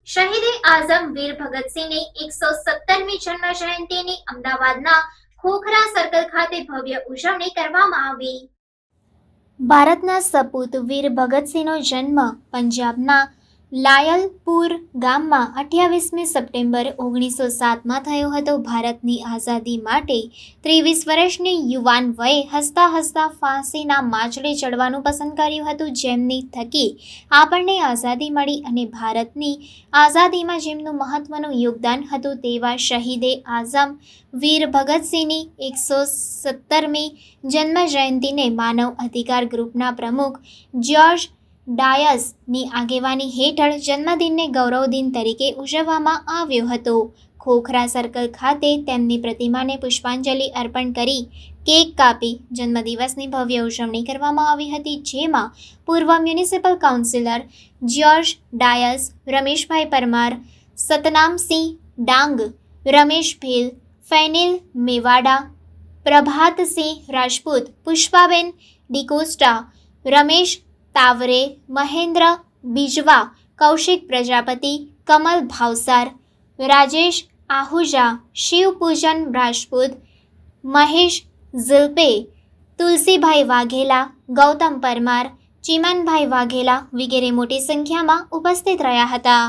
શહીદે આઝમ વીર ભગતસિંહની 117મી જન્મ જયંતિની અમદાવાદના ખોખરા સર્કલ ખાતે ભવ્ય ઉજવણી કરવામાં આવી। ભારતના સપૂત વીર ભગતસિંહનો જન્મ પંજાબના લાયલપુર ગામમાં 28મી સપ્ટેમ્બર 1907માં થયો હતો। ભારતની આઝાદી માટે 23 વર્ષની યુવાન વયે હસતા હસતા ફાંસીના માચડે ચડવાનું પસંદ કર્યું હતું, જેમની થકી આપણને આઝાદી મળી અને ભારતની આઝાદીમાં જેમનું મહત્વનું યોગદાન હતું તેવા શહીદે આઝમ વીર ભગતસિંહની 117મી જન્મ જયંતિને માનવ અધિકાર ગ્રુપના પ્રમુખ જ્યોર્જ ડાયસની આગેવાની હેઠળ જન્મદિનને ગૌરવદિન તરીકે ઉજવવામાં આવ્યો હતો। ખોખરા સર્કલ ખાતે તેમની પ્રતિમાને પુષ્પાંજલિ અર્પણ કરી કેક કાપી જન્મદિવસની ભવ્ય ઉજવણી કરવામાં આવી હતી, જેમાં પૂર્વ municipal councillor George Dias, Rameshbhai Parmar, Satnamsingh Dang, Ramesh Bhel, Fenil Mewada, Prabhatsingh Rajput, Pushpaben D'Costa, Ramesh Taware, Mahendra Bijwa, Kaushik Prajapati, Kamal Bhavsar, Rajesh Ahuja, Shivpujan Rajput, Mahesh Jhilpe, Tulsibhai Vaghela, Gautam Parmar, Chimanbhai Vaghela વગેરે મોટી સંખ્યામાં ઉપસ્થિત રહ્યા હતા।